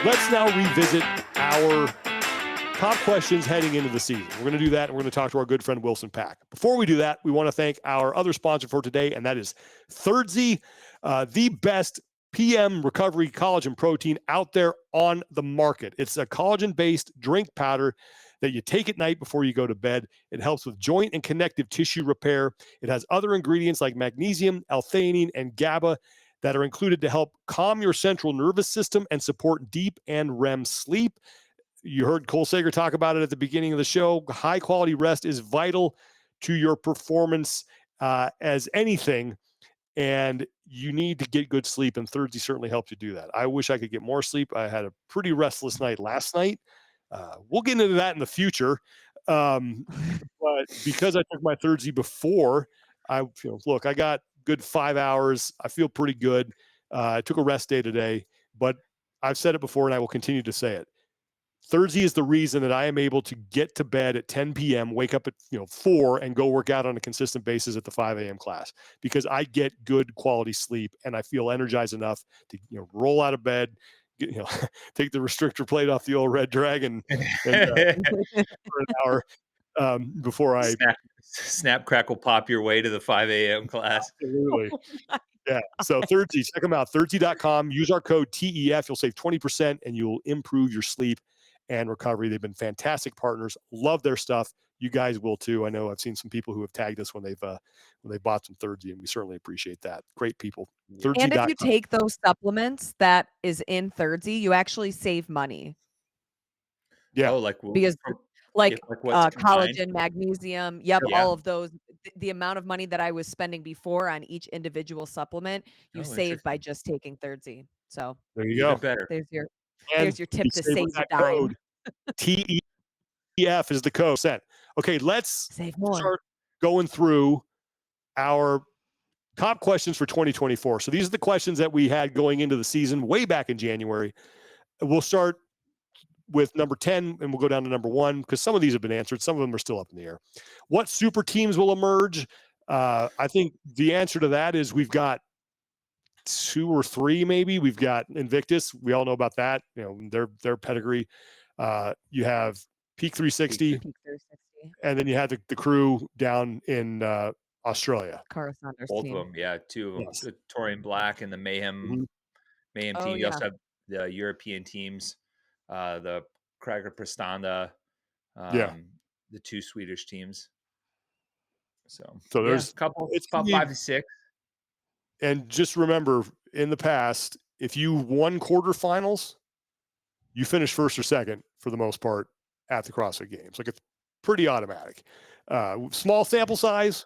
Let's now revisit our top questions heading into the season. We're going to do that, and we're going to talk to our good friend Wilson Pak. Before we do that, we want to thank our other sponsor for today, and that is Thirdsy, the best PM recovery collagen protein out there on the market. It's a collagen-based drink powder that you take at night before you go to bed. It helps with joint and connective tissue repair. It has other ingredients like magnesium, L-theanine, and GABA that are included to help calm your central nervous system and support deep and REM sleep. You heard Cole Sager talk about it at the beginning of the show. High quality rest is vital to your performance as anything, and you need to get good sleep, and Thursday certainly helps you do that. I wish I could get more sleep. I had a pretty restless night last night. We'll get into that in the future. But because I took my Thursday before, I got good 5 hours. I feel pretty good. I took a rest day today, but I've said it before and I will continue to say it. Thursday is the reason that I am able to get to bed at 10 p.m., wake up at 4 and go work out on a consistent basis at the 5 a.m. class, because I get good quality sleep and I feel energized enough to roll out of bed, take the restrictor plate off the old Red Dragon and for an hour before I snap, crackle, pop your way to the 5 a.m. class. Absolutely. Yeah. So Thirdzy, check them out. Thirdzy.com. Use our code TEF. You'll save 20% and you'll improve your sleep and recovery. They've been fantastic partners. Love their stuff. You guys will too. I know I've seen some people who have tagged us when they bought some Thirdzy, and we certainly appreciate that. Great people. Thirdzy. And if you take those supplements that is in Thirdzy, you actually save money. Yeah. Because collagen, magnesium, all of those. The amount of money that I was spending before on each individual supplement, you save by just taking Thirdzy. So there you go. Better. There's your tip to save a dime. TEF is the code. Okay, let's save more. Start going through our top questions for 2024. So these are the questions that we had going into the season way back in January. We'll start with number 10 and we'll go down to number 1 because some of these have been answered. Some of them are still up in the air. What super teams will emerge? I think the answer to that is we've got 2 or 3 maybe. We've got Invictus. We all know about that. Their pedigree. You have Peak 360. And then you had the crew down in Australia. Both of them, yeah. 2 of them. Yes. The Torian Black and the Mayhem team. You also have the European teams. The Krager Prestanda, the 2 Swedish teams. So there's a couple. It's about 5 to 6. And just remember, in the past, if you won quarterfinals, you finish first or second for the most part at the CrossFit Games. Like, it's pretty automatic. Small sample size,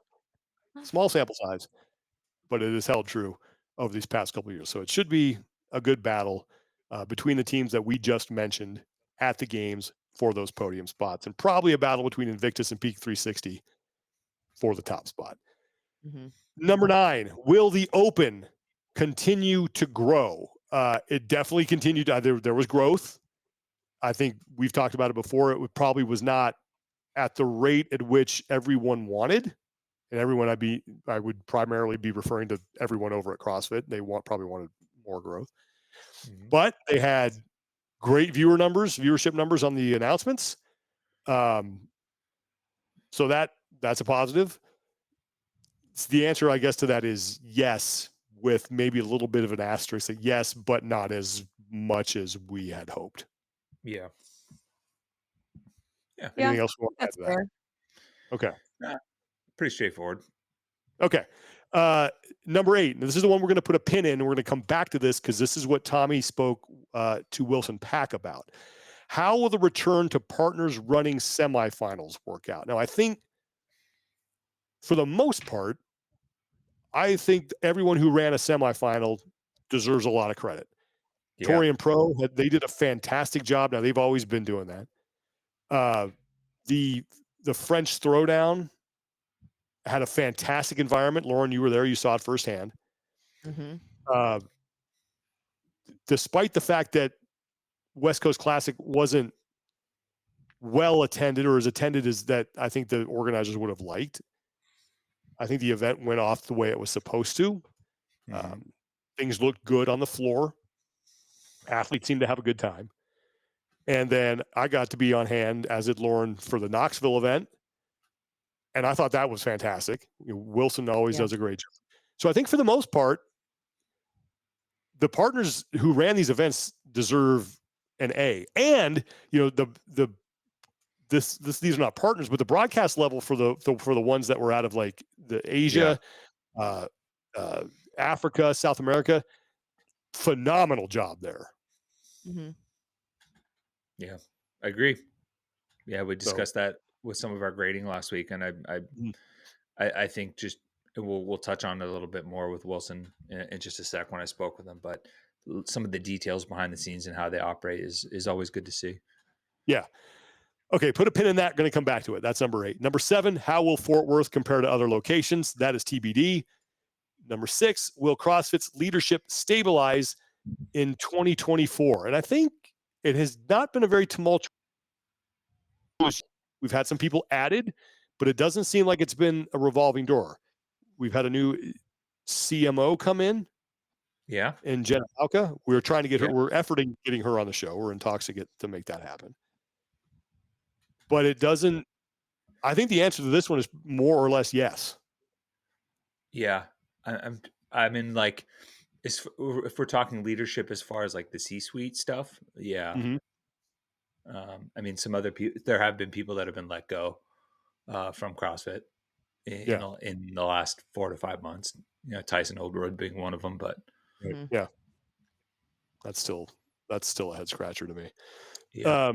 but it has held true over these past couple of years. So it should be a good battle between the teams that we just mentioned at the games for those podium spots, and probably a battle between Invictus and Peak 360 for the top spot. Mm-hmm. Number 9, will the Open continue to grow? It definitely continued. There was growth. I think we've talked about it before. It probably was not at the rate at which everyone wanted. And everyone I would primarily be referring to everyone over at CrossFit. They probably wanted more growth. Mm-hmm. But they had great viewership numbers on the announcements. So that's a positive. The answer, I guess, to that is yes, with maybe a little bit of an asterisk. That yes, but not as much as we had hoped. Yeah. Anything else you want to add to that? Fair. Okay. Pretty straightforward. Okay. Number 8. This is the one we're going to put a pin in, and we're going to come back to this because this is what Tommy spoke to Wilson Pak about. How will the return to partners running semifinals work out? Now, I think for the most part, I think everyone who ran a semifinal deserves a lot of credit. Yeah. Torian Pro, they did a fantastic job. Now, they've always been doing that. The French Throwdown had a fantastic environment. Lauren, you were there. You saw it firsthand. Mm-hmm. Despite the fact that West Coast Classic wasn't well attended or as attended as that I think the organizers would have liked, I think the event went off the way it was supposed to. Mm-hmm. Things looked good on the floor. Athletes seem to have a good time. And then I got to be on hand, as did Lauren, for the Knoxville event. And I thought that was fantastic. Wilson always does a great job. So I think for the most part, the partners who ran these events deserve an A. And these are not partners, but the broadcast level for the ones that were out of like the Asia, Africa, South America, phenomenal job there. Mm-hmm. Yeah, I agree. Yeah, we discussed that with some of our grading last week, and I think just we'll touch on it a little bit more with Wilson in just a sec when I spoke with him. But some of the details behind the scenes and how they operate is always good to see. Yeah. Okay, put a pin in that. Going to come back to it. That's number 8. Number 7, how will Fort Worth compare to other locations? That is TBD. Number 6, will CrossFit's leadership stabilize in 2024? And I think it has not been a very tumultuous. We've had some people added, but it doesn't seem like it's been a revolving door. We've had a new CMO come in. Yeah. And Jenna Alka. We're trying to get her. We're efforting getting her on the show. We're in talks to make that happen. But it doesn't. I think the answer to this one is more or less yes. Yeah, I mean, like, if we're talking leadership as far as like the C-suite stuff, yeah. Mm-hmm. I mean, some other people. There have been people that have been let go from CrossFit in the last 4 to 5 months. Tyson Oldroyd being one of them, but yeah, that's still a head scratcher to me. Yeah.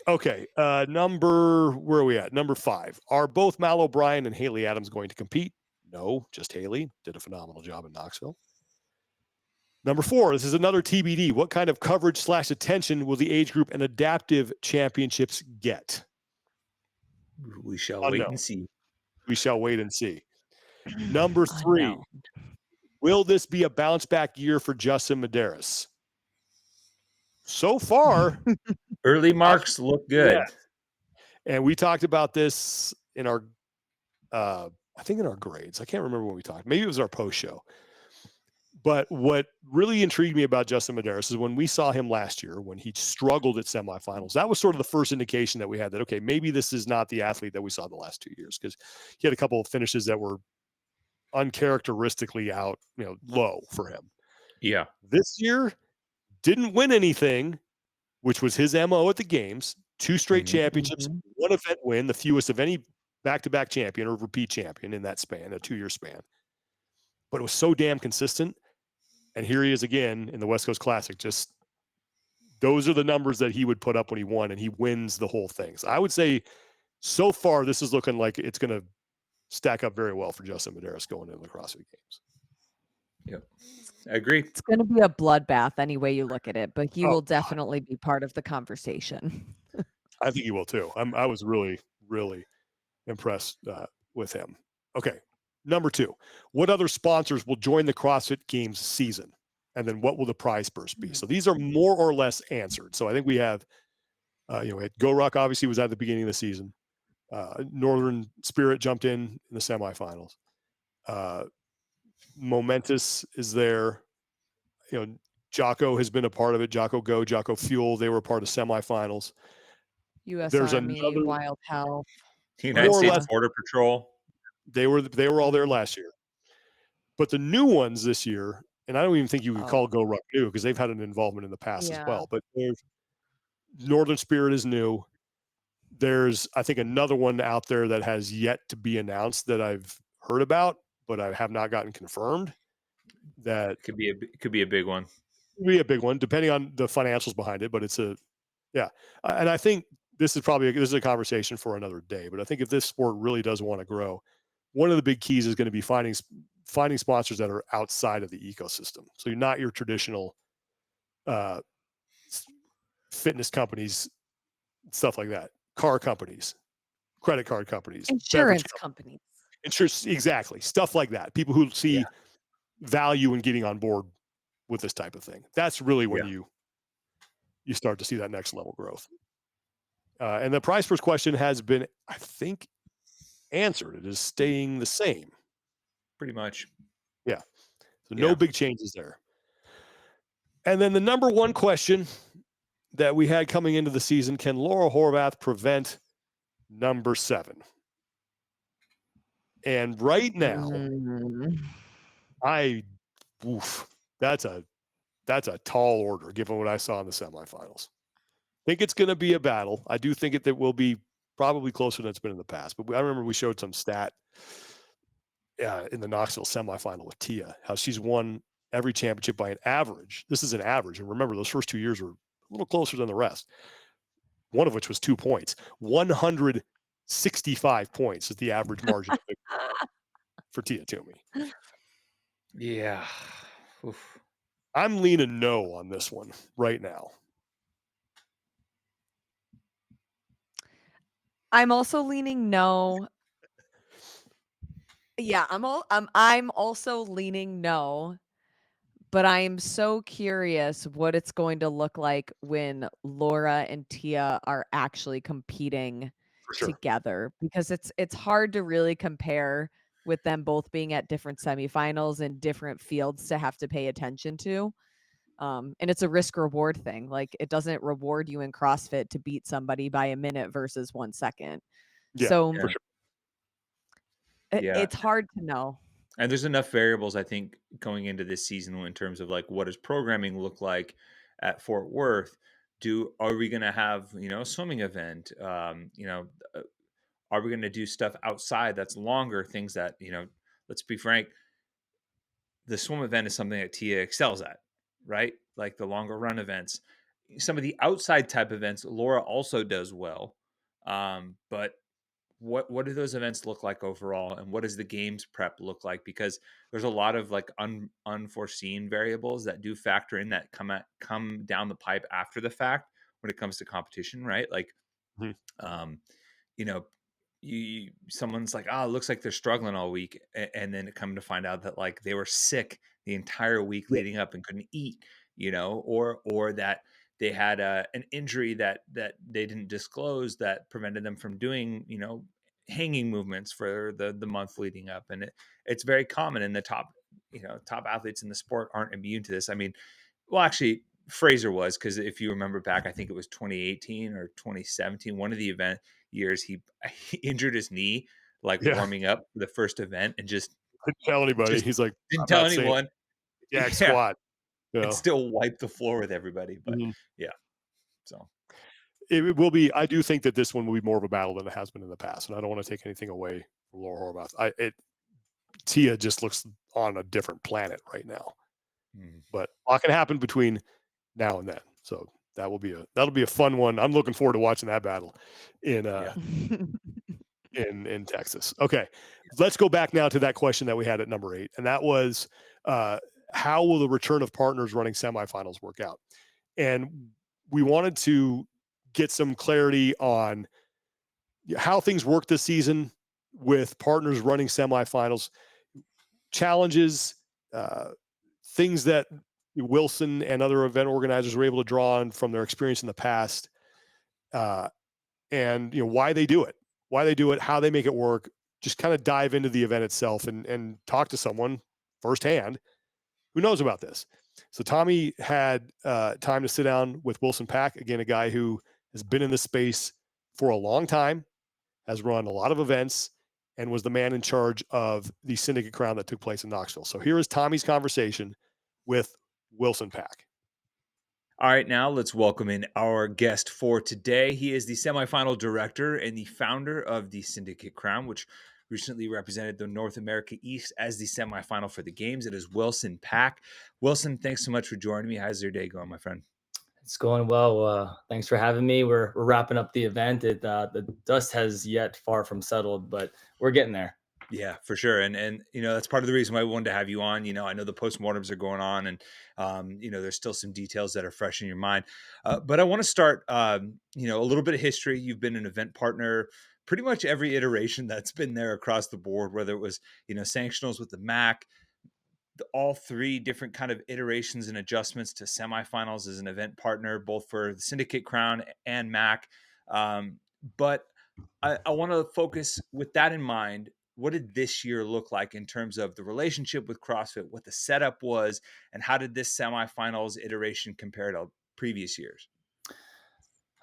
Okay. Where are we at? Number 5. Are both Mal O'Brien and Haley Adams going to compete? No, just Haley did a phenomenal job in Knoxville. Number 4, this is another TBD. What kind of coverage / attention will the age group and adaptive championships get? We shall wait and see. We shall wait and see. Number 3, will this be a bounce back year for Justin Medeiros? So far, early marks look good. Yeah. And we talked about this in our, I think in our grades. I can't remember when we talked. Maybe it was our post show. But what really intrigued me about Justin Medeiros is when we saw him last year, when he struggled at semifinals, that was sort of the first indication that we had that, okay, maybe this is not the athlete that we saw the last 2 years, because he had a couple of finishes that were uncharacteristically low for him. Yeah. This year, didn't win anything, which was his MO at the games. 2 straight championships, 1 event win, the fewest of any back-to-back champion or repeat champion in that span, a 2-year span. But it was so damn consistent. And here he is again in the West Coast Classic. Just those are the numbers that he would put up when he won, and he wins the whole thing. So I would say so far this is looking like it's going to stack up very well for Justin Medeiros going into the CrossFit Games. Yep. I agree. It's going to be a bloodbath any way you look at it, but he will definitely be part of the conversation. I think he will too. I was really, really impressed with him. Okay. Number 2, what other sponsors will join the CrossFit Games season? And then what will the prize purse be? So these are more or less answered. So I think we have, Go Ruck obviously was at the beginning of the season. Northern Spirit jumped in the semifinals. Momentous is there. Jocko has been a part of it. Jocko Go, Jocko Fuel, they were part of semifinals. U.S. There's Army, Wild Health. United States Border Patrol. They were all there last year. But the new ones this year, and I don't even think you could call Go Ruck new because they've had an involvement in the past as well. But Northern Spirit is new. There's, I think, another one out there that has yet to be announced that I've heard about, but I have not gotten confirmed. That could be a big one. Could be a big one, depending on the financials behind it. But it's and I think this is a conversation for another day. But I think if this sport really does want to grow, one of the big keys is going to be finding sponsors that are outside of the ecosystem. So you're not your traditional fitness companies, stuff like that, car companies, credit card companies, insurance companies, exactly, stuff like that. People who see value in getting on board with this type of thing. That's really when you start to see that next level growth. And the prize purse question has been, I think, answered. It is staying the same. Pretty much. Yeah. So no big changes there. And then the number one question that we had coming into the season, can Laura Horvath prevent number 7? And right now, that's a tall order given what I saw in the semifinals. I think it's going to be a battle. I do think that will be probably closer than it's been in the past. But I remember we showed some stat in the Knoxville semifinal with Tia, how she's won every championship by an average. This is an average. And remember, those first 2 years were a little closer than the rest. One of which was 2 points. 165 points is the average margin for Tia Toomey. Yeah. Oof. I'm leaning no on this one right now. I'm also leaning no. Yeah, I'm also leaning no. But I am so curious what it's going to look like when Laura and Tia are actually competing together, because it's hard to really compare with them both being at different semifinals and different fields to have to pay attention to. And it's a risk reward thing. Like, it doesn't reward you in CrossFit to beat somebody by a minute versus 1 second. Yeah, so for sure. It's hard to know. And there's enough variables, I think, going into this season in terms of like, what does programming look like at Fort Worth? Are we going to have, a swimming event? Are we going to do stuff outside that's longer, things that, let's be frank, the swim event is something that Tia excels at, right? Like the longer run events. Some of the outside type events, Laura also does well. But what do those events look like overall, and what does the games prep look like? Because there's a lot of like unforeseen variables that do factor in, that come down the pipe after the fact when it comes to competition, right? Like, someone's like, it looks like they're struggling all week, and then come to find out that like they were sick the entire week leading up and couldn't eat, or that they had an injury that they didn't disclose that prevented them from doing, hanging movements for the month leading up. And it's very common, in the top athletes in the sport aren't immune to this. I mean, well, actually, Fraser was, because if you remember back, I think it was 2018 or 2017, one of the event years, he injured his knee warming up for the first event, and just didn't tell anybody. He's like, didn't tell anyone. Squat. And still wiped the floor with everybody. But so it will be. I do think that this one will be more of a battle than it has been in the past, and I don't want to take anything away from Laura Horvath. Tia just looks on a different planet right now, but a lot can happen between now and then. So that'll be a fun one. I'm looking forward to watching that battle in Texas. Okay, let's go back now to that question that we had at number 8, and that was, how will the return of partners running semifinals work out? And we wanted to get some clarity on how things work this season with partners running semifinals, challenges, things that Wilson and other event organizers were able to draw on from their experience in the past, and why they do it, how they make it work. Just kind of dive into the event itself and talk to someone firsthand who knows about this. So Tommy had time to sit down with Wilson Pak, again, a guy who has been in this space for a long time, has run a lot of events, and was the man in charge of the Syndicate Crown that took place in Knoxville. So here is Tommy's conversation with Wilson Pak. All right, now let's welcome in our guest for today. He is the semifinal director and the founder of the Syndicate Crown, which recently represented the North America East as the semifinal for the games. It is Wilson Pak. Wilson, thanks so much for joining me. How's your day going, my friend? It's going well. Thanks for having me. We're wrapping up the event. The dust has yet far from settled, but we're getting there. Yeah, for sure. And that's part of the reason why we wanted to have you on. I know the postmortems are going on, and there's still some details that are fresh in your mind. But I want to start a little bit of history. You've been an event partner pretty much every iteration that's been there across the board, whether it was sanctionals with the MAC, all 3 different kind of iterations and adjustments to semifinals as an event partner, both for the Syndicate Crown and MAC. But I want to focus, with that in mind, what did this year look like in terms of the relationship with CrossFit, what the setup was, and how did this semifinals iteration compare to previous years?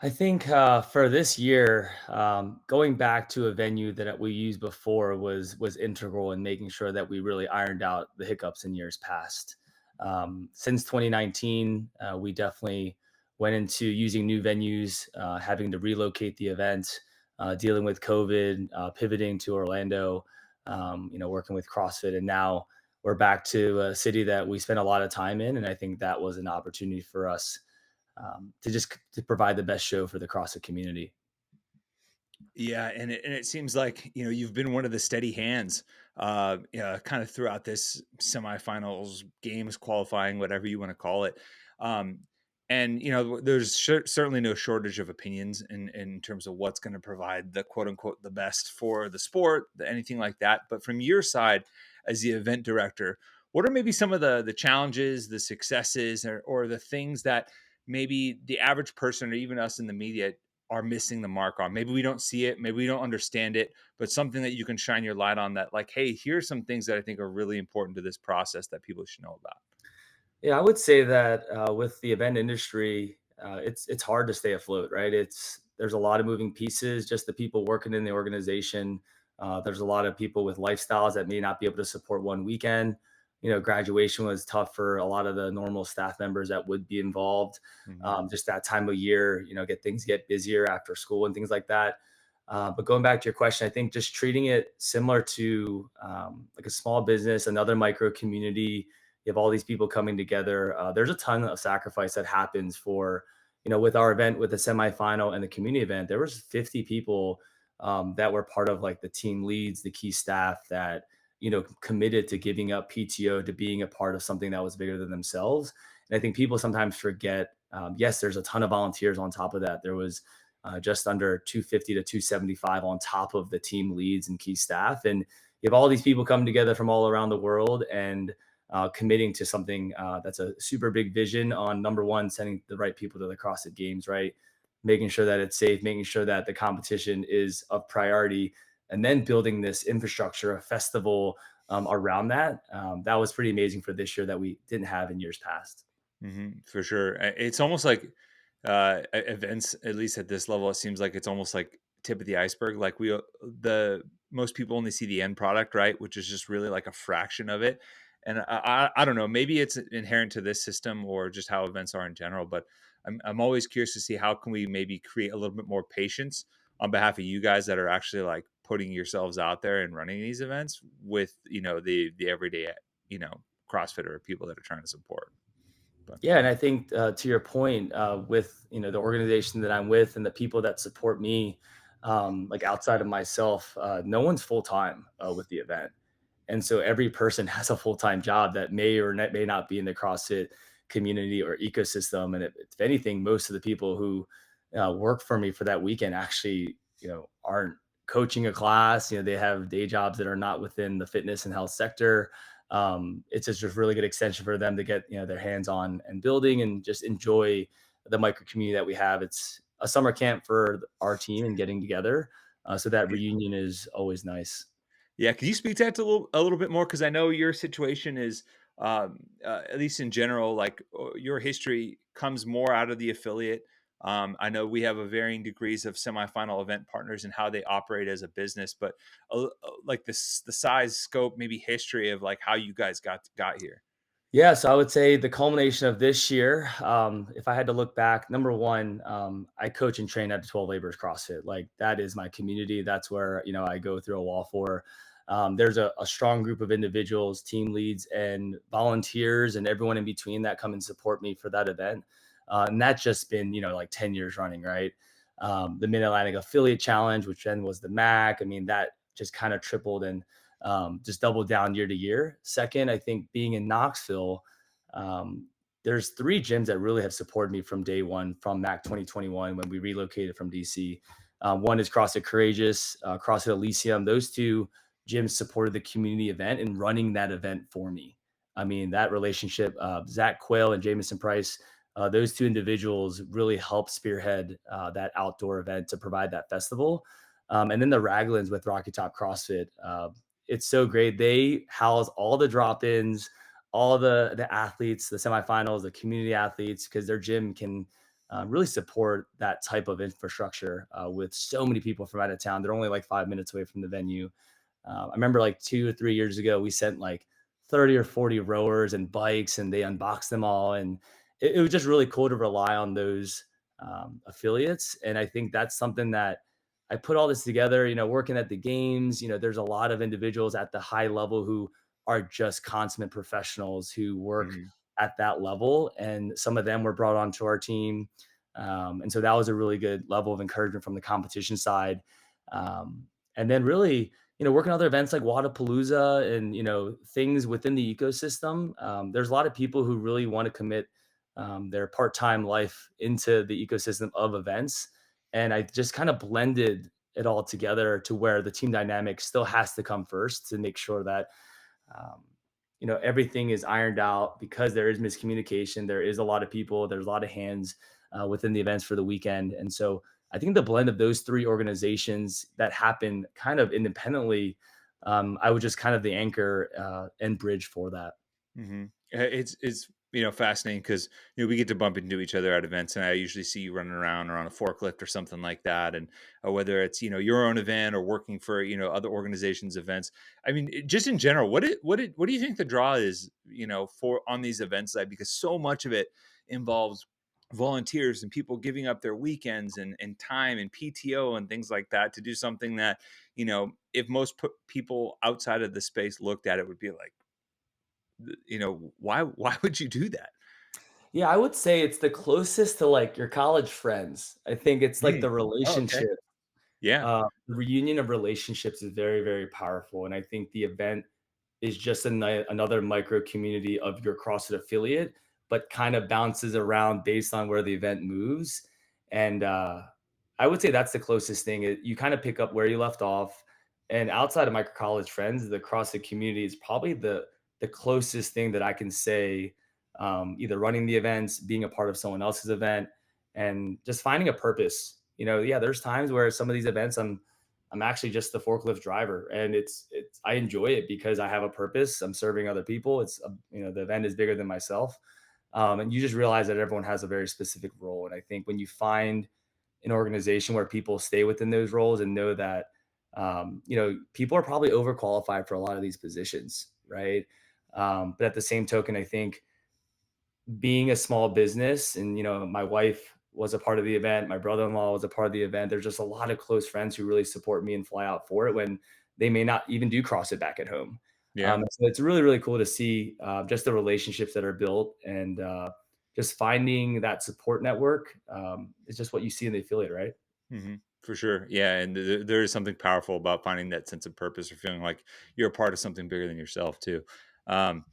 I think for this year, going back to a venue that we used before was integral in making sure that we really ironed out the hiccups in years past. Since 2019, we definitely went into using new venues, having to relocate the event, dealing with COVID, pivoting to Orlando, working with CrossFit, and now we're back to a city that we spent a lot of time in, and I think that was an opportunity for us to provide the best show for the CrossFit community. Yeah, and it seems like you've been one of the steady hands, kind of throughout this semifinals, games, qualifying, whatever you want to call it. Um, and there's certainly no shortage of opinions in terms of what's going to provide the quote unquote the best for the sport, anything like that. But from your side, as the event director, what are maybe some of the challenges, the successes, or the things that maybe the average person or even us in the media are missing the mark on? Maybe we don't see it, maybe we don't understand it, but something that you can shine your light on, that like, hey, here's some things that I think are really important to this process that people should know about. Yeah, I would say that with the event industry, it's hard to stay afloat, right? There's a lot of moving pieces. Just the people working in the organization. There's a lot of people with lifestyles that may not be able to support one weekend. Graduation was tough for a lot of the normal staff members that would be involved. Just that time of year, things get busier after school and things like that. But going back to your question, I think just treating it similar to like a small business, another micro community. You have all these people coming together. There's a ton of sacrifice that happens for, with our event, with the semifinal and the community event. There was 50 people that were part of like the team leads, the key staff that committed to giving up PTO to being a part of something that was bigger than themselves. And I think people sometimes forget. Yes, there's a ton of volunteers on top of that. There was just under 250 to 275 on top of the team leads and key staff, and you have all these people coming together from all around the world and committing to something that's a super big vision on, number one, sending the right people to the CrossFit Games, right? Making sure that it's safe, making sure that the competition is a priority, and then building this infrastructure, a festival around that. That was pretty amazing for this year that we didn't have in years past. For sure. It's almost like events, at least at this level, it seems like it's almost like tip of the iceberg. Like the most people only see the end product, right? Which is just really like a fraction of it. And I don't know, maybe it's inherent to this system or just how events are in general, but I'm always curious to see how can we maybe create a little bit more patience on behalf of you guys that are actually like putting yourselves out there and running these events with, the everyday, CrossFitter or people that are trying to support. But Yeah, and I think to your point, with the organization that I'm with and the people that support me, like outside of myself, no one's full time with the event, and so every person has a full time job that may not be in the CrossFit community or ecosystem. And if anything, most of the people who work for me for that weekend actually aren't coaching a class. They have day jobs that are not within the fitness and health sector. It's just a really good extension for them to get their hands on and building and just enjoy the micro community that we have. It's a summer camp for our team and getting together, so that reunion is always nice. yeah, can you speak to that a little bit more? Because I know your situation is, at least in general, like your history comes more out of the affiliate. I know we have a varying degrees of semifinal event partners and how they operate as a business, but like the size, scope, maybe history of like how you guys got here. Yeah, so I would say the culmination of this year, if I had to look back, number one, I coach and train at the 12 Laborers CrossFit. Like that is my community. That's where I go through a wall for. There's a strong group of individuals, team leads, and volunteers, and everyone in between that come and support me for that event. And that's just been like 10 years running, right? The Mid Atlantic Affiliate Challenge, which then was the MAC. I mean, that just kind of tripled and just doubled down year to year. Second, I think being in Knoxville, there's 3 gyms that really have supported me from day one, from MAC 2021 when we relocated from DC. One is CrossFit Courageous, CrossFit Elysium. Those 2 gyms supported the community event and running that event for me. I mean, that relationship, Zach Quayle and Jamison Price, those 2 individuals really helped spearhead that outdoor event to provide that festival. And then the Raglins with Rocky Top CrossFit, it's so great. They house all the drop-ins, all the athletes, the semifinals, the community athletes, because their gym can really support that type of infrastructure with so many people from out of town. They're only like 5 minutes away from the venue. I remember like 2 or 3 years ago, we sent like 30 or 40 rowers and bikes, and they unboxed them all. And it was just really cool to rely on those affiliates. And I think that's something that I put all this together, working at the games. There's a lot of individuals at the high level who are just consummate professionals who work Mhm. at that level. And some of them were brought onto our team. And so that was a really good level of encouragement from the competition side. Um, and then really, working other events like Wadapalooza and, things within the ecosystem. There's a lot of people who really want to commit their part-time life into the ecosystem of events. And I just kind of blended it all together to where the team dynamic still has to come first to make sure that um, everything is ironed out, because there is miscommunication. There is a lot of people, there's a lot of hands within the events for the weekend. And so I think the blend of those three organizations that happen kind of independently, I was just kind of the anchor and bridge for that. It's fascinating because we get to bump into each other at events, and I usually see you running around or on a forklift or something like that, and whether it's your own event or working for other organizations' events. I mean, just in general, what do you think the draw is for on these events side, because so much of it involves volunteers and people giving up their weekends and time and PTO and things like that to do something that if most people outside of the space looked at it would be like, why would you do that? Yeah, I would say it's the closest to like your college friends. I think it's like Mm. the Oh, okay. relationship. Yeah. The reunion of relationships is very, very powerful. And I think the event is just another micro community of your CrossFit affiliate, but kind of bounces around based on where the event moves. And I would say that's the closest thing. You kind of pick up where you left off. And outside of my college friends, the CrossFit community is probably the closest thing that I can say, either running the events, being a part of someone else's event, and just finding a purpose. Yeah, there's times where some of these events I'm actually just the forklift driver, and it's I enjoy it because I have a purpose. I'm serving other people. The event is bigger than myself, and you just realize that everyone has a very specific role. And I think when you find an organization where people stay within those roles and know that people are probably overqualified for a lot of these positions, right? But at the same token, I think being a small business, and my wife was a part of the event, my brother-in-law was a part of the event, there's just a lot of close friends who really support me and fly out for it when they may not even do CrossFit back at home. Yeah. So it's really, really cool to see just the relationships that are built, and just finding that support network is just what you see in the affiliate, right? For sure. Yeah, and there is something powerful about finding that sense of purpose or feeling like you're a part of something bigger than yourself too. Um,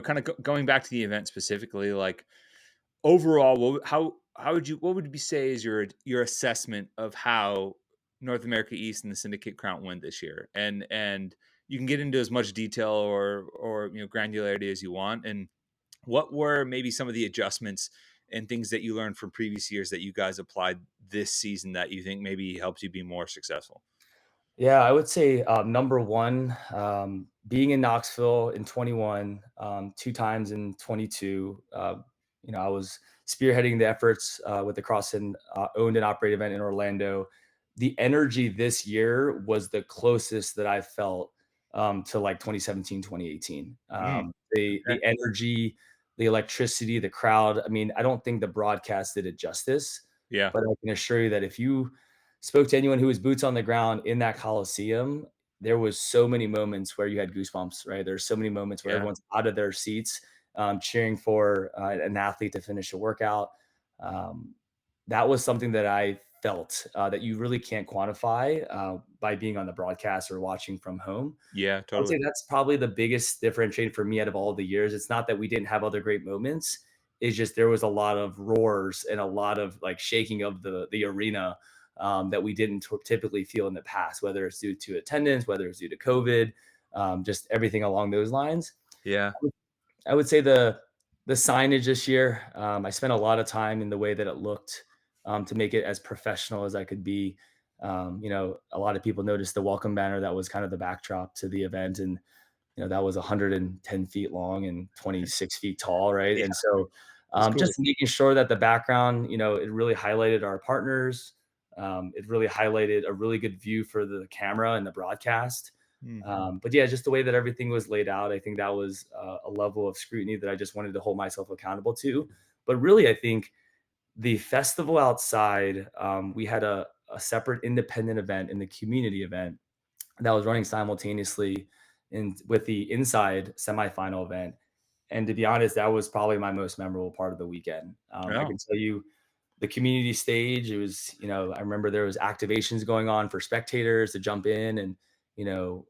kind of going back to the event specifically, like overall, what would you say is your assessment of how North America East and the Syndicate Crown went this year? And you can get into as much detail or granularity as you want. And what were maybe some of the adjustments and things that you learned from previous years that you guys applied this season that you think maybe helps you be more successful? Yeah, I would say number one, being in Knoxville in 21, 2 times in 22. I was spearheading the efforts with the CrossFit owned and operated event in Orlando. The energy this year was the closest that I felt to like 2017, 2018. Mm, The okay. energy, the electricity, the crowd. I mean, I don't think the broadcast did it justice, Yeah. but I can assure you that if you spoke to anyone who was boots on the ground in that Coliseum, there was so many moments where you had goosebumps, right? There's so many moments where Yeah. everyone's out of their seats, cheering for an athlete to finish a workout. Um, that was something that I felt that you really can't quantify by being on the broadcast or watching from home. Yeah, I would totally. say that's probably the biggest differentiator for me out of all the years. It's not that we didn't have other great moments. It's just there was a lot of roars and a lot of like shaking of the arena that we didn't typically feel in the past, whether it's due to attendance, whether it's due to COVID, just everything along those lines. Yeah. I would say the signage this year, I spent a lot of time in the way that it looked to make it as professional as I could be. A lot of people noticed the welcome banner that was kind of the backdrop to the event, and that was 110 feet long and 26 feet tall, right? Yeah, And so, that's cool. just making sure that the background, it really highlighted our partners. It really highlighted a really good view for the camera and the broadcast. But yeah, just the way that everything was laid out, I think that was a level of scrutiny that I just wanted to hold myself accountable to. But really, I think the festival outside, we had a separate independent event in the community event that was running simultaneously with the inside semifinal event. And to be honest, that was probably my most memorable part of the weekend. I Oh, can tell you the community stage, it was, I remember there was activations going on for spectators to jump in. And,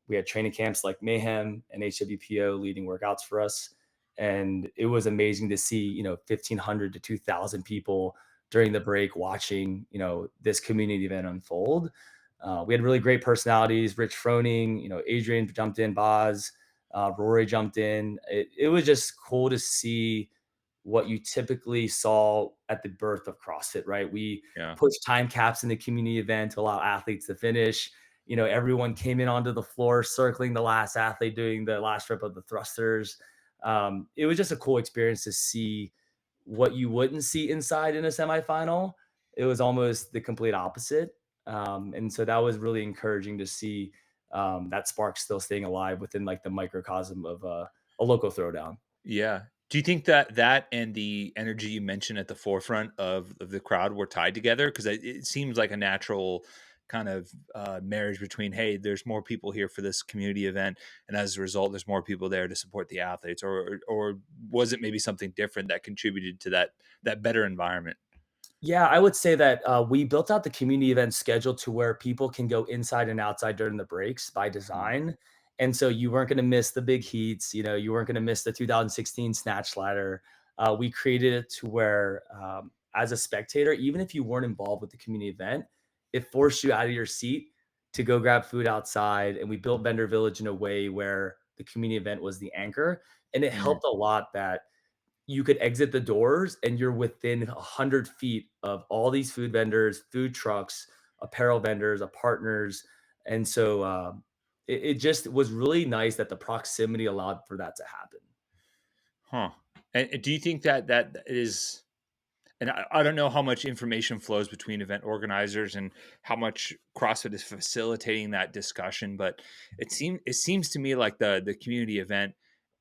we had training camps like Mayhem and HWPO leading workouts for us. And it was amazing to see, 1,500 to 2,000 people during the break watching, this community event unfold. We had really great personalities. Rich Froning, Adrian jumped in, Boz, Rory jumped in. It was just cool to see what you typically saw at the birth of CrossFit, right? We yeah. pushed time caps in the community event to allow athletes to finish. Everyone came in onto the floor, circling the last athlete doing the last rep of the thrusters. It was just a cool experience to see what you wouldn't see inside in a semifinal. It was almost the complete opposite. And so that was really encouraging to see that spark still staying alive within like the microcosm of a local throwdown. Yeah. Do you think that that and the energy you mentioned at the forefront of the crowd were tied together? Because it seems like a natural kind of marriage between, hey, there's more people here for this community event, and as a result, there's more people there to support the athletes, or was it maybe something different that contributed to that better environment? Yeah, I would say that we built out the community event schedule to where people can go inside and outside during the breaks by Mm. design. And so you weren't going to miss the big heats. You weren't going to miss the 2016 snatch ladder. We created it to where, as a spectator, even if you weren't involved with the community event, it forced you out of your seat to go grab food outside. And we built Vendor Village in a way where the community event was the anchor. And it Mm. helped a lot that you could exit the doors and you're within 100 feet of all these food vendors, food trucks, apparel vendors, partners. And so it just was really nice that the proximity allowed for that to happen. Huh. And do you think that that is, and I don't know how much information flows between event organizers and how much CrossFit is facilitating that discussion, but it seems to me like the community event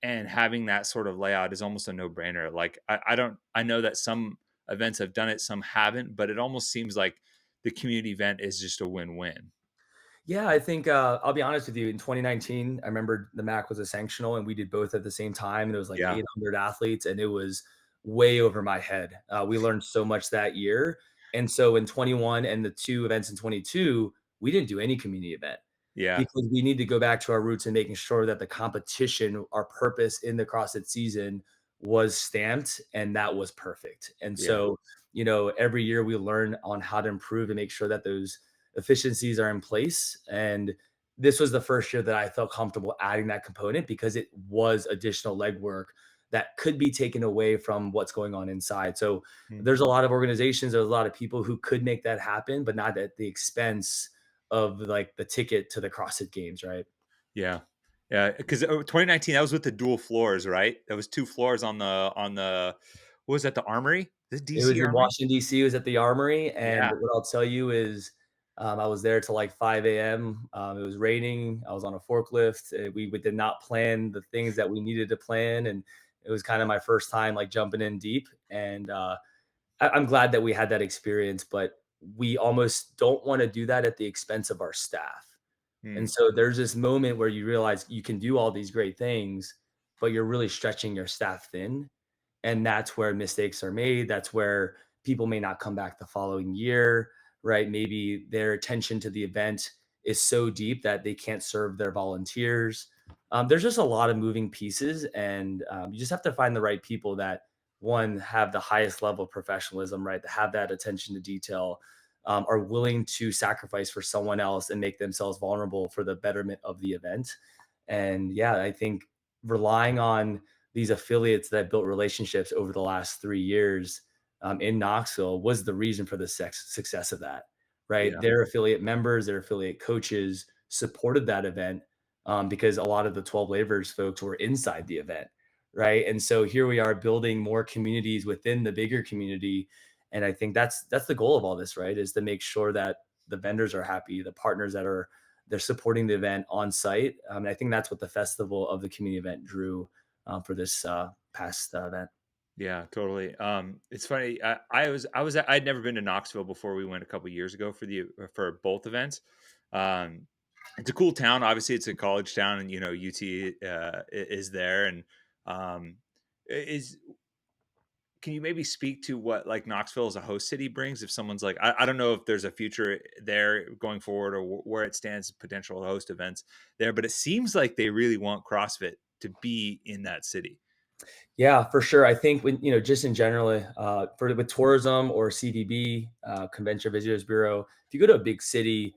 and having that sort of layout is almost a no brainer. Like I know that some events have done it, some haven't, but it almost seems like the community event is just a win win. Yeah, I think I'll be honest with you. In 2019, I remember the MAC was a sanctional, and we did both at the same time. And it was like Yeah, 800 athletes, and it was way over my head. We learned so much that year, and so in 21 and the two events in 22, we didn't do any community event yeah, because we need to go back to our roots and making sure that the competition, our purpose in the CrossFit season, was stamped, and that was perfect. And yeah, so, every year we learn on how to improve and make sure that those efficiencies are in place. And this was the first year that I felt comfortable adding that component because it was additional legwork that could be taken away from what's going on inside. So mm, there's a lot of organizations, there's a lot of people who could make that happen, but not at the expense of like the ticket to the CrossFit Games, right? yeah. Yeah, because 2019 that was with the dual floors, right? That was two floors on the what was that, the Armory? The It was DC in Armory? Washington, D.C. It was at the Armory, and Yeah. what I'll tell you is, I was there till like 5 a.m. It was raining. I was on a forklift. We did not plan the things that we needed to plan, and it was kind of my first time like jumping in deep. And I'm glad that we had that experience, but we almost don't want to do that at the expense of our staff. And Mm, so there's this moment where you realize you can do all these great things, but you're really stretching your staff thin, and that's where mistakes are made. That's where people may not come back the following year, right? Maybe their attention to the event is so deep that they can't serve their volunteers. There's just a lot of moving pieces, and you just have to find the right people that, one, have the highest level of professionalism, right? To have that attention to detail, are willing to sacrifice for someone else and make themselves vulnerable for the betterment of the event. And yeah, I think relying on these affiliates that built relationships over the last 3 years in Knoxville was the reason for the success of that. right? Their affiliate members, their affiliate coaches supported that event because a lot of the 12 Labors folks were inside the event, right? And so here we are building more communities within the bigger community. And I think that's the goal of all this, right? Is to make sure that the vendors are happy, the partners that are they're supporting the event on site. And I think that's what the festival of the community event drew for this past event. Yeah, totally. It's funny. I'd never been to Knoxville before we went a couple years ago for both events. Um, it's a cool town. Obviously, it's a college town, and UT is there. And um, is can you maybe speak to what like Knoxville as a host city brings? If someone's like, I don't know if there's a future there going forward or where it stands potential host events there, but it seems like they really want CrossFit to be in that city. Yeah, for sure. I think when, just in general, with tourism or CVB, Convention Visitors Bureau, if you go to a big city,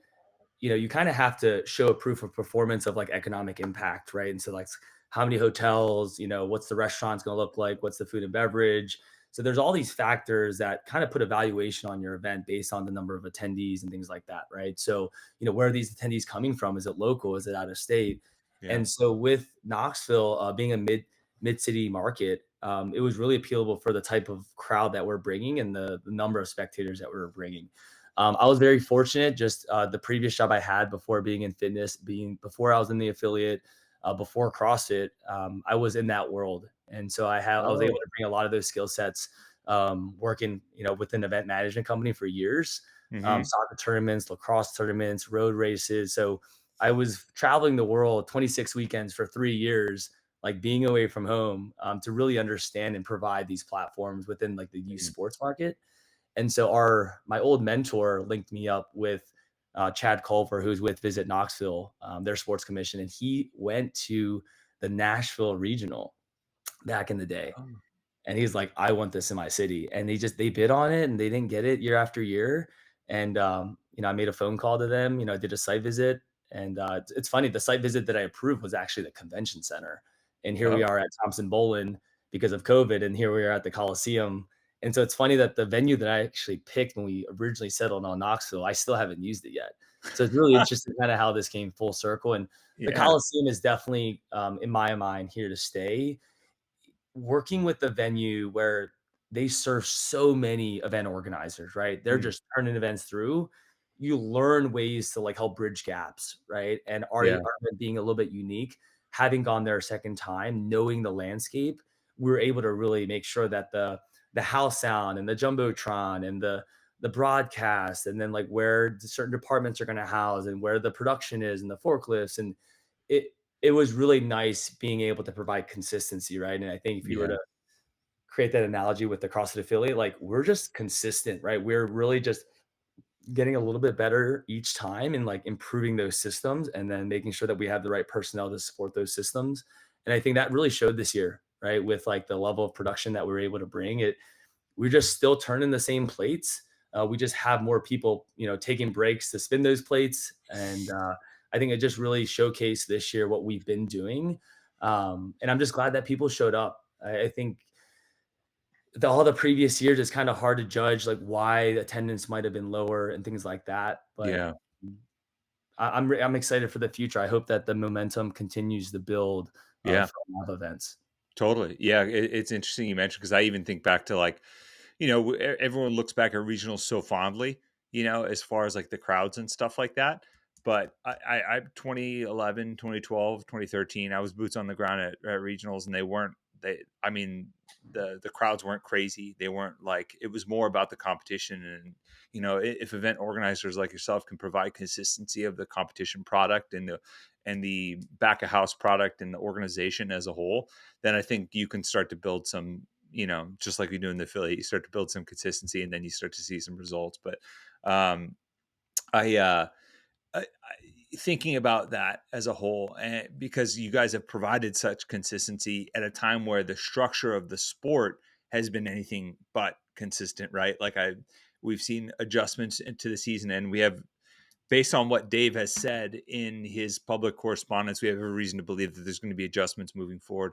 you kind of have to show a proof of performance of like economic impact, right? And so like how many hotels, what's the restaurants going to look like? What's the food and beverage? So there's all these factors that kind of put a valuation on your event based on the number of attendees and things like that, right? So, where are these attendees coming from? Is it local? Is it out of state? Yeah. And so with Knoxville being a mid-city market, it was really appealable for the type of crowd that we're bringing and the number of spectators that we're bringing. I was very fortunate. Just the previous job I had before being in fitness, before I was in the affiliate, before CrossFit, I was in that world, and so I was able to bring a lot of those skill sets. Working, with an event management company for years, soccer tournaments, lacrosse tournaments, road races. So I was traveling the world 26 weekends for 3 years, like being away from home, to really understand and provide these platforms within like the youth sports market. And so my old mentor linked me up with Chad Culver, who's with Visit Knoxville, their sports commission, and he went to the Nashville regional back in the day. Oh. And he's like, I want this in my city. And they bid on it and they didn't get it year after year. And, I made a phone call to them, I did a site visit. And it's funny, the site visit that I approved was actually the convention center. And here we are at Thompson Bolin because of COVID. And here we are at the Coliseum. And so it's funny that the venue that I actually picked when we originally settled on Knoxville, I still haven't used it yet. So it's really interesting kind of how this came full circle. And the Coliseum is definitely, in my mind, here to stay. Working with the venue where they serve so many event organizers, right? They're just turning events through. You learn ways to like help bridge gaps, right? And our event being a little bit unique, having gone there a second time, knowing the landscape, we were able to really make sure that the house sound and the jumbotron and the broadcast, and then like where certain departments are going to house and where the production is and the forklifts, and it was really nice being able to provide consistency, right? And I think if you were to create that analogy with the CrossFit affiliate, like we're just consistent, right? We're really just getting a little bit better each time and like improving those systems and then making sure that we have the right personnel to support those systems. And I think that really showed this year, right? With like the level of production that we were able to bring it, we're just still turning the same plates. We just have more people, taking breaks to spin those plates. And I think it just really showcased this year what we've been doing. And I'm just glad that people showed up. I think all the previous years, it's kind of hard to judge like why attendance might have been lower and things like that. But I'm excited for the future. I hope that the momentum continues to build for live events. Totally. Yeah. It's interesting you mentioned, because I even think back to like, everyone looks back at regionals so fondly, as far as like the crowds and stuff like that. But I 2011, 2012, 2013, I was boots on the ground at regionals, and the crowds weren't crazy. They weren't like, it was more about the competition. And, if event organizers like yourself can provide consistency of the competition product and the back of house product and the organization as a whole, then I think you can start to build some, just like you do in the affiliate, you start to build some consistency, and then you start to see some results. But um, I thinking about that as a whole, and because you guys have provided such consistency at a time where the structure of the sport has been anything but consistent, right? Like we've seen adjustments into the season, and we have, based on what Dave has said in his public correspondence, we have a reason to believe that there's going to be adjustments moving forward.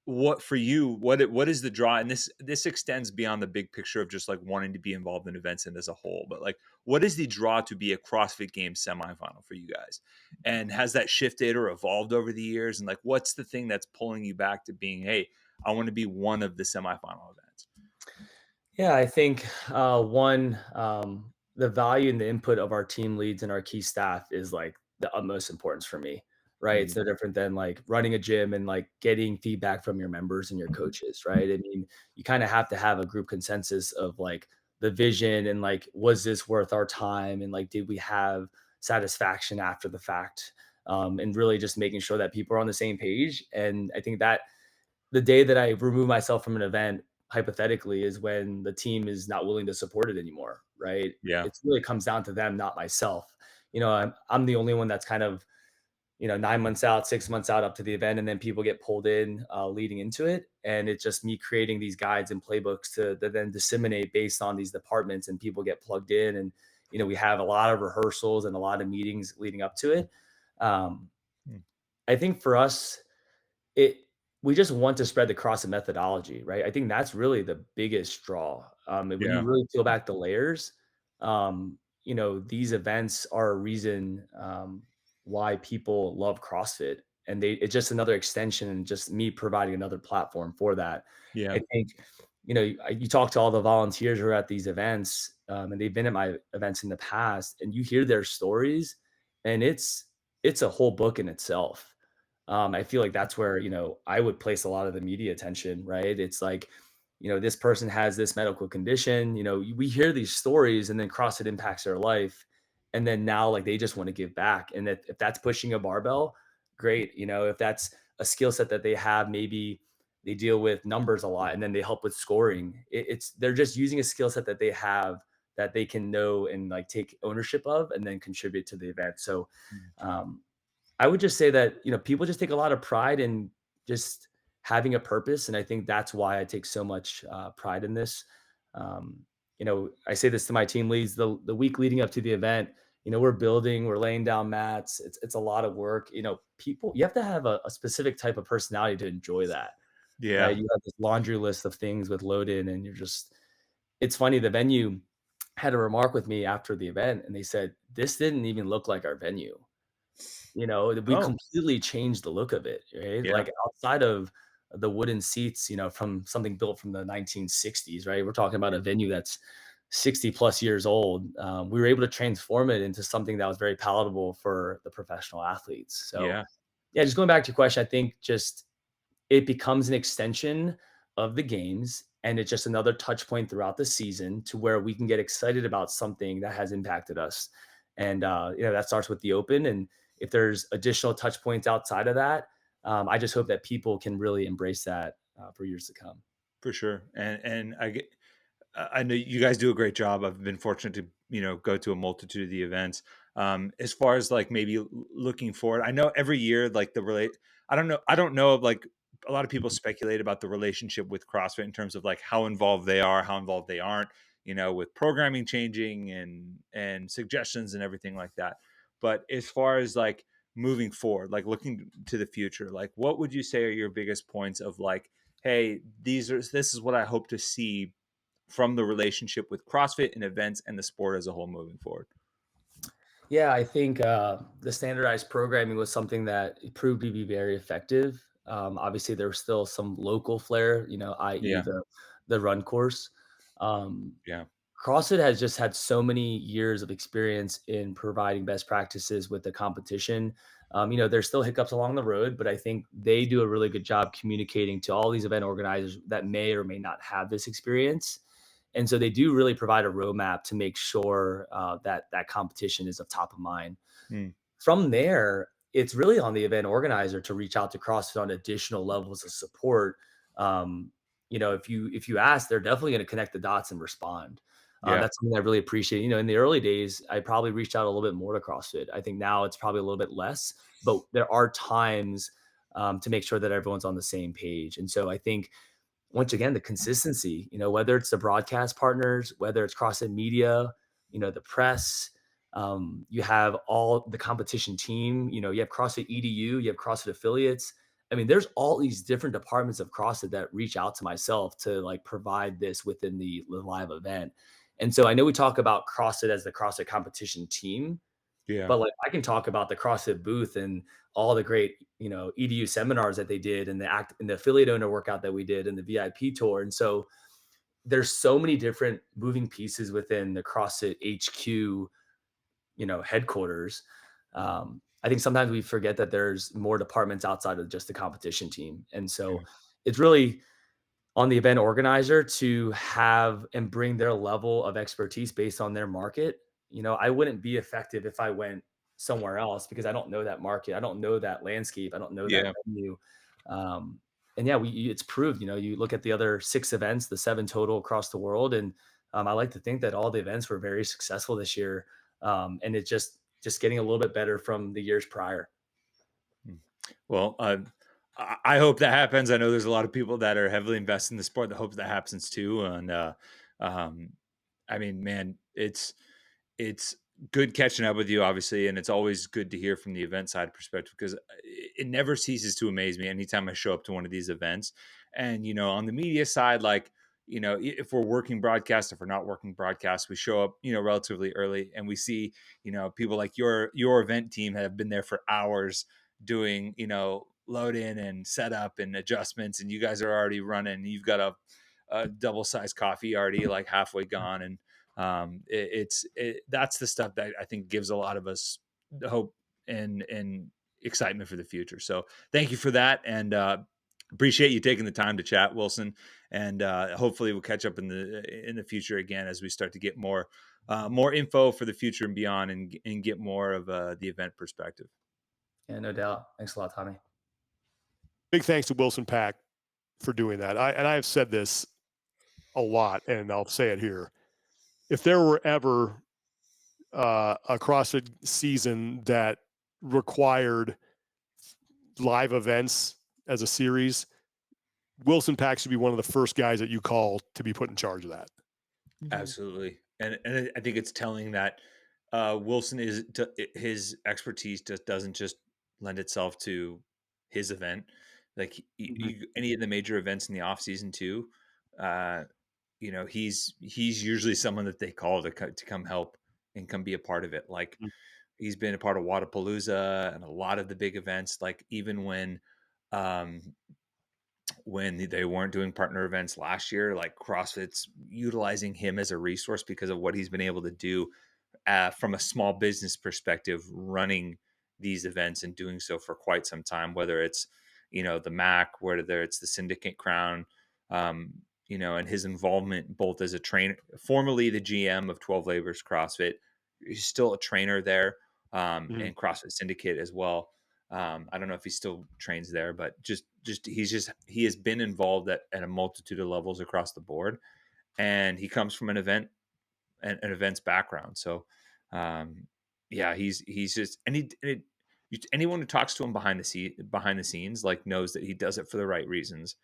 what for you, what is the draw? And this extends beyond the big picture of just like wanting to be involved in events and as a whole, but like what is the draw to be a CrossFit Games semifinal for you guys? And has that shifted or evolved over the years? And like what's the thing that's pulling you back to being, hey, I want to be one of the semifinal events? Yeah, I think one, the value and the input of our team leads and our key staff is like the utmost importance for me, right? It's Mm, no different than like running a gym and like getting feedback from your members and your coaches, right? I mean, you kind of have to have a group consensus of like the vision and like, was this worth our time? And like, did we have satisfaction after the fact? And really just making sure that people are on the same page. And I think that the day that I remove myself from an event, hypothetically, is when the team is not willing to support it anymore, right? yeah. It's really comes down to them, not myself. I'm the only one that's kind of 9 months out, 6 months out up to the event, and then people get pulled in leading into it, and it's just me creating these guides and playbooks to that then disseminate based on these departments, and people get plugged in, and we have a lot of rehearsals and a lot of meetings leading up to it. Um, Mm, I think for us, it we just want to spread the CrossFit methodology, right? I think that's really the biggest draw. And when you yeah. really peel back the layers, these events are a reason why people love CrossFit, and it's just another extension and just me providing another platform for that. Yeah. I think you talk to all the volunteers who are at these events, and they've been at my events in the past, and you hear their stories, and it's a whole book in itself. I feel like that's where, I would place a lot of the media attention, right? It's like, this person has this medical condition, we hear these stories and then CrossFit impacts their life. And then now like they just want to give back. And if that's pushing a barbell, great. If that's a skill set that they have, maybe they deal with numbers a lot and then they help with scoring. They're just using a skill set that they have that they can know and like take ownership of and then contribute to the event. So, Mm, um, I would just say that, people just take a lot of pride in just having a purpose. And I think that's why I take so much pride in this. I say this to my team leads the week leading up to the event, we're building, we're laying down mats. It's a lot of work. People, you have to have a specific type of personality to enjoy that, yeah. right? You have this laundry list of things with loaded and it's funny. The venue had a remark with me after the event and they said, this didn't even look like our venue. We Oh, completely changed the look of it, right? yeah. Like, outside of the wooden seats, from something built from the 1960s, right? We're talking about a venue that's 60 plus years old. We were able to transform it into something that was very palatable for the professional athletes. So, Yeah. yeah, just going back to your question, I think just it becomes an extension of the games, and it's just another touch point throughout the season to where we can get excited about something that has impacted us. And that starts with the open, and if there's additional touch points outside of that, I just hope that people can really embrace that for years to come. For sure. And I know you guys do a great job. I've been fortunate to, go to a multitude of the events. As far as like maybe looking forward, I know every year, like I don't know, like a lot of people speculate about the relationship with CrossFit in terms of like how involved they are, how involved they aren't, with programming changing and suggestions and everything like that. But as far as like moving forward, like looking to the future, like what would you say are your biggest points of like, hey, this is what I hope to see from the relationship with CrossFit and events and the sport as a whole moving forward? Yeah, I think the standardized programming was something that proved to be very effective. Obviously, there was still some local flair, i.e. Yeah, the run course. Um, yeah, CrossFit has just had so many years of experience in providing best practices with the competition. There's still hiccups along the road, but I think they do a really good job communicating to all these event organizers that may or may not have this experience. And so they do really provide a roadmap to make sure that competition is of top of mind. mm, From there, it's really on the event organizer to reach out to CrossFit on additional levels of support. If you ask, they're definitely going to connect the dots and respond. yeah, That's something I really appreciate. In the early days, I probably reached out a little bit more to CrossFit. I think now it's probably a little bit less, but there are times to make sure that everyone's on the same page. And so I think once again, the consistency, whether it's the broadcast partners, whether it's CrossFit Media, the press, you have all the competition team, you have CrossFit EDU, you have CrossFit affiliates. I mean, there's all these different departments of CrossFit that reach out to myself to like provide this within the live event. And so I know we talk about CrossFit as the CrossFit competition team, Yeah. but like I can talk about the CrossFit booth and all the great, EDU seminars that they did and the affiliate owner workout that we did and the VIP tour. And so there's so many different moving pieces within the CrossFit HQ, headquarters. I think sometimes we forget that there's more departments outside of just the competition team. And so Yeah. it's really on the event organizer to have and bring their level of expertise based on their market. I wouldn't be effective if I went somewhere else because I don't know that market. I don't know that landscape. I don't know that Yeah. venue. And yeah, it's proved, you look at the other 6 events, the 7 total across the world. And I like to think that all the events were very successful this year. And it's just getting a little bit better from the years prior. Well, I hope that happens. I know there's a lot of people that are heavily invested in the sport that hope that happens too. And I mean, man, it's good catching up with you, obviously, and it's always good to hear from the event side perspective because it never ceases to amaze me anytime I show up to one of these events. And on the media side, like if we're working broadcast, if we're not working broadcast, we show up relatively early, and we see people like your event team have been there for hours doing load in and setup and adjustments, and you guys are already running. You've got a double sized coffee already like halfway gone, and that's the stuff that I think gives a lot of us hope and excitement for the future. So thank you for that, and appreciate you taking the time to chat, Wilson. And hopefully we'll catch up in the future again as we start to get more info for the future and beyond, and get more of the event perspective. Yeah, no doubt. Thanks a lot, Tommy. Big thanks to Wilson Pak for doing that. I have said this a lot, and I'll say it here. If there were ever a CrossFit season that required live events as a series, Wilson Pak should be one of the first guys that you call to be put in charge of that. Absolutely. And I think it's telling that Wilson his expertise just doesn't just lend itself to his event. Like any of the major events in the off season too, he's usually someone that they call to come help and come be a part of it. Like he's been a part of Wadapalooza and a lot of the big events. Like even when they weren't doing partner events last year, like CrossFit's utilizing him as a resource because of what he's been able to do from a small business perspective, running these events and doing so for quite some time, whether it's, the MAC, whether it's the Syndicate Crown, and his involvement both as a trainer, formerly the GM of 12 Labors CrossFit. He's still a trainer there, and CrossFit Syndicate as well. I don't know if he still trains there, but he has been involved at a multitude of levels across the board, and he comes from an events background. So, he's just anyone who talks to him behind the scenes, like knows that he does it for the right reasons,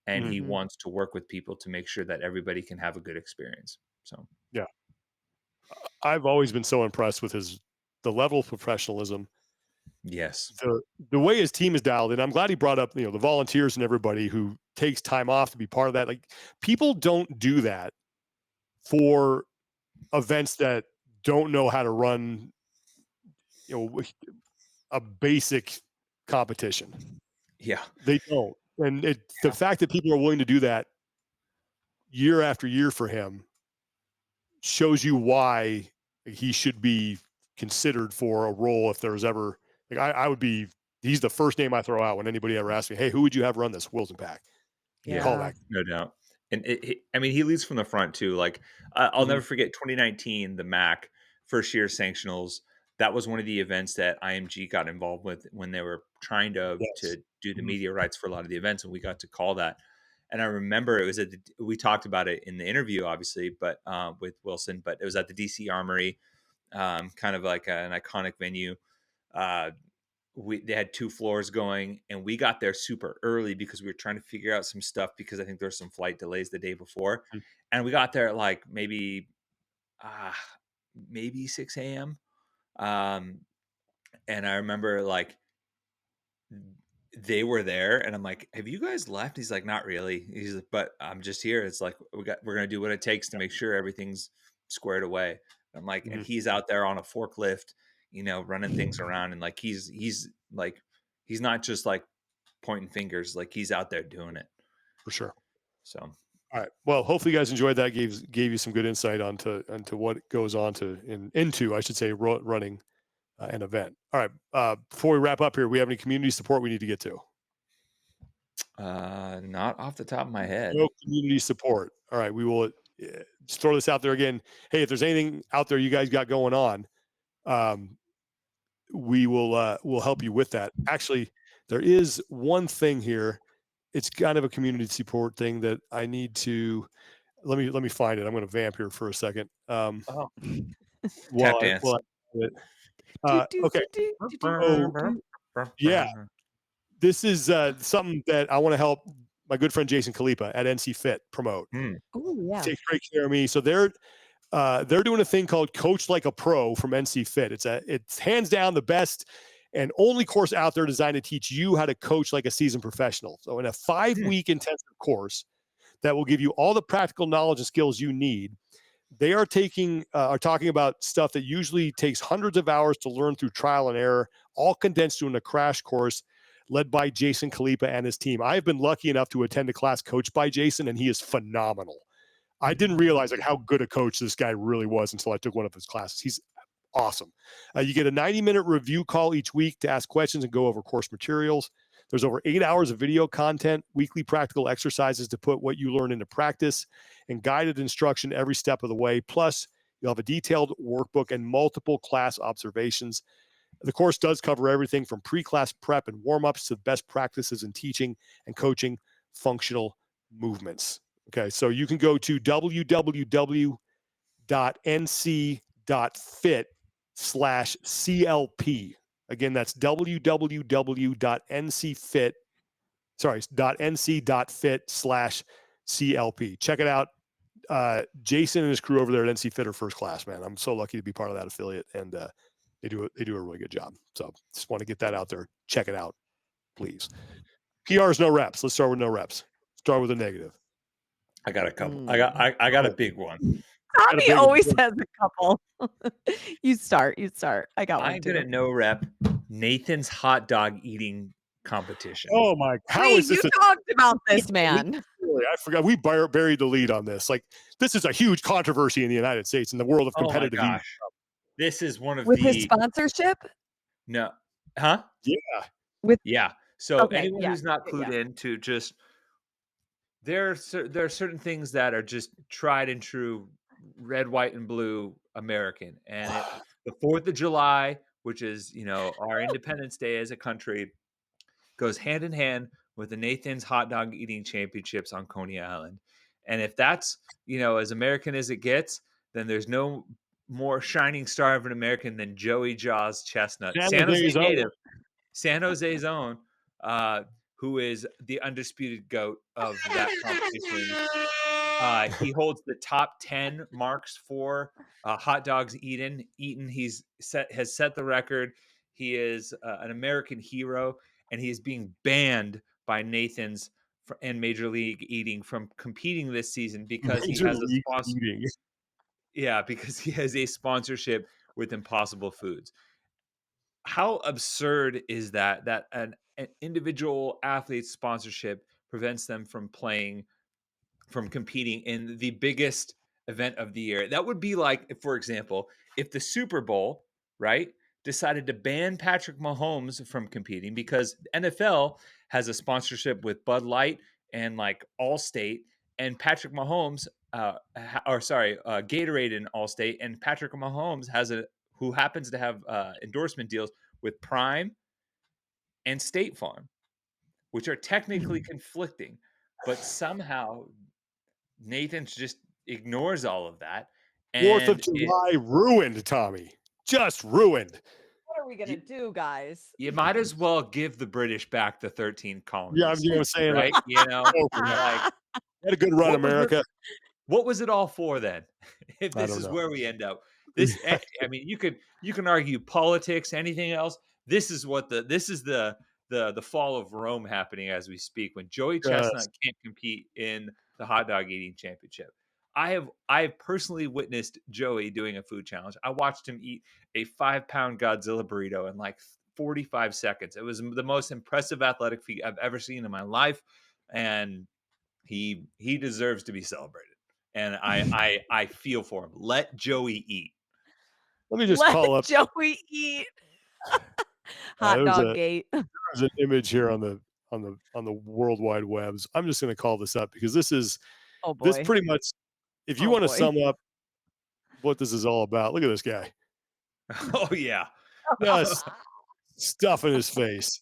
and he wants to work with people to make sure that everybody can have a good experience. So, yeah, I've always been so impressed with the level of professionalism. Yes. The way his team is dialed in. I'm glad he brought up, the volunteers and everybody who takes time off to be part of that. Like people don't do that for events that don't know how to run, a basic competition. Yeah. They don't. And the fact that people are willing to do that year after year for him shows you why he should be considered for a role if there's ever I would be he's the first name I throw out when anybody ever asks me, hey, who would you have run this? Wilson Pak. Yeah, Call back. no doubt. And he leads from the front too. Like I'll never forget 2019, the MAC first year sanctionals. That was one of the events that IMG got involved with when they were trying to do the media rights for a lot of the events, and we got to call that. And I remember it was we talked about it in the interview, obviously, but with Wilson, but it was at the DC Armory, kind of like an iconic venue. They had 2 floors going, and we got there super early because we were trying to figure out some stuff because I think there was some flight delays the day before. And we got there at like maybe 6 a.m. And I remember like they were there, and I'm like, "Have you guys left?" He's like, "Not really." He's like, "But I'm just here." It's like we're gonna do what it takes to make sure everything's squared away. I'm like, and he's out there on a forklift, running things around, and like he's like he's not just like pointing fingers, like he's out there doing it for sure. So, all right. Well, hopefully you guys enjoyed that. Gave you some good insight onto what goes on into I should say running an event. All right. Before we wrap up here, we have any community support we need to get to? Not off the top of my head. No community support. All right. We will just throw this out there again. Hey, if there's anything out there you guys got going on, we will we'll help you with that. Actually, there is one thing here. It's kind of a community support thing that I need to let me find it. I'm going to vamp here for a second. Tap dance. Okay. Yeah. This is something that I want to help my good friend Jason Kalipa at NC Fit promote. Oh yeah. Takes great care of me. So they're doing a thing called Coach Like a Pro from NC Fit. It's hands down the best and only course out there designed to teach you how to coach like a seasoned professional. So in a 5-week intensive course that will give you all the practical knowledge and skills you need, they are talking about stuff that usually takes hundreds of hours to learn through trial and error, all condensed into a crash course led by Jason Kalipa and his team. I've been lucky enough to attend a class coached by Jason, and he is phenomenal. I didn't realize how good a coach this guy really was until I took one of his classes. He's awesome. You get a 90-minute review call each week to ask questions and go over course materials. There's over 8 hours of video content, weekly practical exercises to put what you learn into practice, and guided instruction every step of the way. Plus, you'll have a detailed workbook and multiple class observations. The course does cover everything from pre-class prep and warm-ups to best practices in teaching and coaching functional movements. Okay, so you can go to www.nc.fit/CLP. Again, that's www.nc.fit/CLP. Check it out. Jason and his crew over there at NC Fit are first class, man. I'm so lucky to be part of that affiliate, and they do a really good job. So just want to get that out there. Check it out, please. PR's no reps. Let's start with no reps. Start with a negative. I got a couple. I got a big one. Tommy always has a couple. You start. I got one. I'm gonna no rep Nathan's hot dog eating competition. Oh my! How is this? You talked about this, man. I forgot. We buried the lead on this. Like, this is a huge controversy in the United States in the world of competitive eating. This is one of with his sponsorship. No, huh? Yeah. So anyone who's not clued into just there are certain things that are just tried and true red, white, and blue American, and the 4th of July, which is our Independence Day as a country, goes hand in hand with the Nathan's Hot Dog Eating Championships on Coney Island. And if that's as American as it gets, then there's no more shining star of an American than Joey Jaws Chestnut, San Jose native, San Jose's own, who is the undisputed GOAT of that competition. He holds the top 10 marks for hot dogs eaten. Has set the record. He is an American hero, and he is being banned by Nathan's and Major League Eating from competing this season because he has a sponsor. Yeah, because he has a sponsorship with Impossible Foods. How absurd is that? That an individual athlete's sponsorship prevents them from competing in the biggest event of the year. That would be like, for example, if the Super Bowl, right, decided to ban Patrick Mahomes from competing because NFL has a sponsorship with Bud Light and like Allstate, and Patrick Mahomes, Gatorade and Allstate, and Patrick Mahomes who happens to have endorsement deals with Prime and State Farm, which are technically conflicting, but somehow Nathan just ignores all of that. 4th of July ruined, Tommy. Just ruined. What are we gonna do, guys? You might as well give the British back the 13 colonies. Yeah, I'm saying, right? Like, had a good run, America. What was it all for then? If this is where we end up, I mean, you can argue politics, anything else. This is the the fall of Rome happening as we speak when Joey Chestnut can't compete in the hot dog eating championship. I have personally witnessed Joey doing a food challenge. I watched him eat a 5-pound Godzilla burrito in like 45 seconds. It was the most impressive athletic feat I've ever seen in my life, and he deserves to be celebrated. And I feel for him. Let Joey eat. Let me just call up Joey eat. Hot dog gate. There's an image here on the World Wide Webs. I'm just going to call this up because this is this pretty much. If you want to sum up what this is all about, look at this guy. Oh yeah, yes, stuff in his face.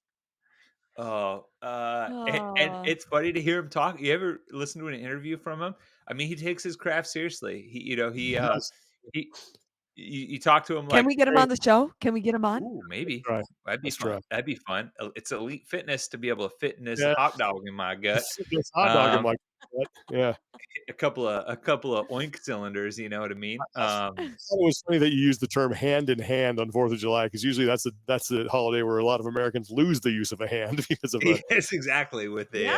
And it's funny to hear him talk. You ever listen to an interview from him? I mean, he takes his craft seriously. You talk to him like, can we get him on the show? Can we get him on? Ooh, maybe. That'd be Let's fun. try. That'd be fun. It's elite fitness to be able to fit in this hot dog in my gut. This hot dog in my gut. Yeah. A couple of oink cylinders, you know what I mean? I thought it was funny that you used the term hand in hand on 4th of July, because usually that's the holiday where a lot of Americans lose the use of a hand because of yes, exactly, with the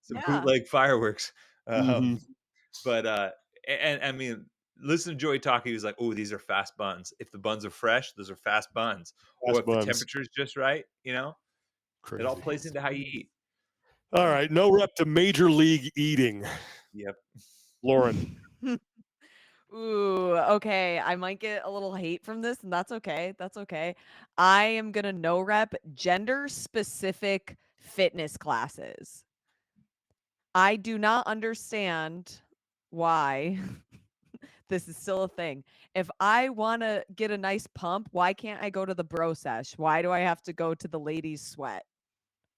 some bootleg fireworks. But and I mean, listen to Joey talk. He was like, "Oh, these are fast buns. If the buns are fresh, those are fast buns. Or if the temperature is just right, you know, it all plays into how you eat." All right, no rep to Major League Eating. Yep, Lauren. Ooh, okay. I might get a little hate from this, and that's okay. That's okay. I am gonna no rep gender specific fitness classes. I do not understand why this is still a thing. If I want to get a nice pump, why can't I go to the bro sesh? Why do I have to go to the ladies sweat?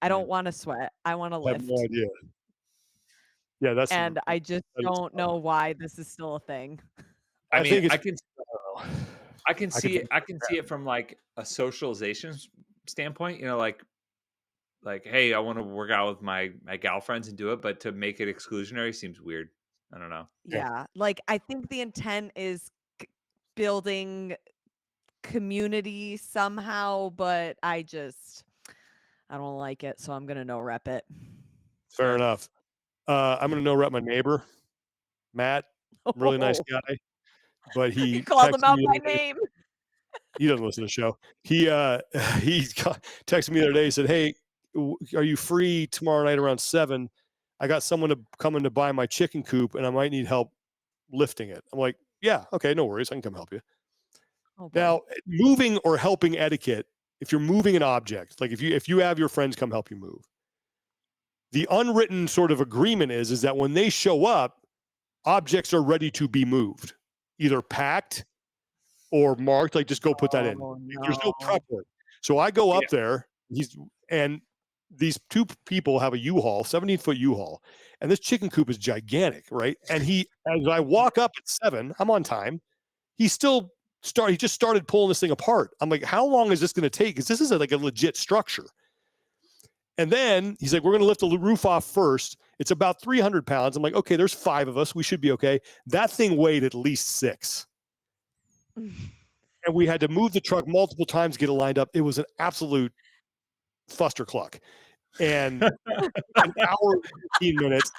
I don't want to sweat. I want to lift. I have no idea. Yeah, that's. And I just don't know why this is still a thing. I mean, I can see it. I can see it from like a socialization standpoint. You know, like, hey, I want to work out with my gal friends and do it, but to make it exclusionary seems weird. I don't know. Yeah, like I think the intent is building community somehow, but I don't like it, so I'm gonna no rep it. Fair enough. I'm gonna no rep my neighbor, Matt. Really nice guy, but he called him out by name. He doesn't listen to the show. He texted me the other day. He said, "Hey, are you free tomorrow night around 7? I got someone coming to buy my chicken coop, and I might need help lifting it." I'm like, "Yeah, okay, no worries. I can come help you." Now, moving or helping etiquette, if you're moving an object, like if you have your friends come help you move, the unwritten sort of agreement is that when they show up, objects are ready to be moved, either packed or marked, like just go put that in. No. There's no prep work. So I go up there, and these two people have a U-Haul, 17-foot U-Haul, and this chicken coop is gigantic, right? And as I walk up at 7, I'm on time. He just started pulling this thing apart. I'm like, how long is this going to take? Because this is like a legit structure. And then he's like, we're going to lift the roof off first. It's about 300 pounds. I'm like, okay, there's 5 of us. We should be okay. That thing weighed at least 6. And we had to move the truck multiple times to get it lined up. It was an absolute fustercluck. And an hour and 15 minutes.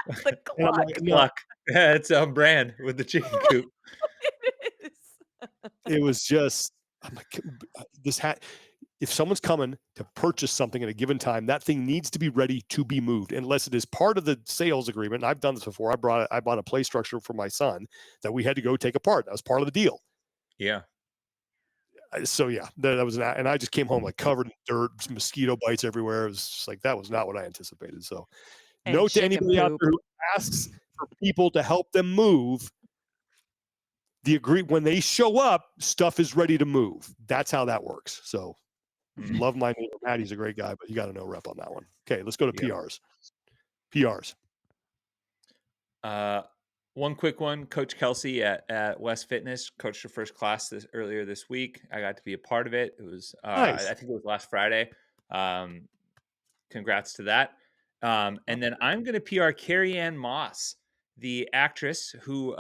The clock. Yeah, it's on brand with the chicken coop. It is. It was just, I'm like, if someone's coming to purchase something at a given time, that thing needs to be ready to be moved, unless it is part of the sales agreement. And I've done this before. I bought a play structure for my son that we had to go take apart. That was part of the deal. Yeah. So yeah, that was and I just came home like covered in dirt, mosquito bites everywhere. It was just like, that was not what I anticipated. So note to anybody out there who asks for people to help them move, when they show up, stuff is ready to move. That's how that works. So love my neighbor Matt. He's a great guy, but you got to know rep on that one. Okay, let's go to PRs. One quick one. Coach Kelsey at West Fitness coached her first class earlier this week. I got to be a part of it. It was nice. I think it was last Friday. Congrats to that. And then I'm going to PR Carrie Ann Moss, the actress who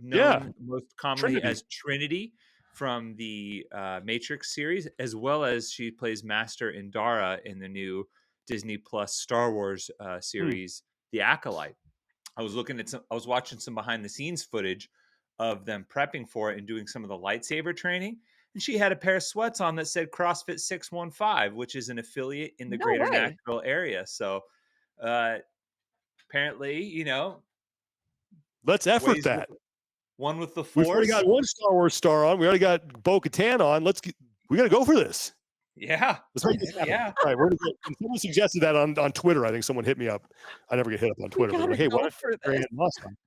known most commonly as Trinity from the Matrix series, as well as she plays Master Indara in the new Disney Plus Star Wars series, The Acolyte. I was watching some behind the scenes footage of them prepping for it and doing some of the lightsaber training. And she had a pair of sweats on that said CrossFit 615, which is an affiliate in the No greater way. Nashville area. So apparently, let's effort that. One with the We've Force. already got one Star Wars star on. We already got Bo-Katan on. We got to go for this. Yeah. Let's make this happen. Yeah. All right. Someone suggested that on Twitter. I think someone hit me up. I never get hit up on Twitter. But like, hey, why for Carrie Ann Moss on?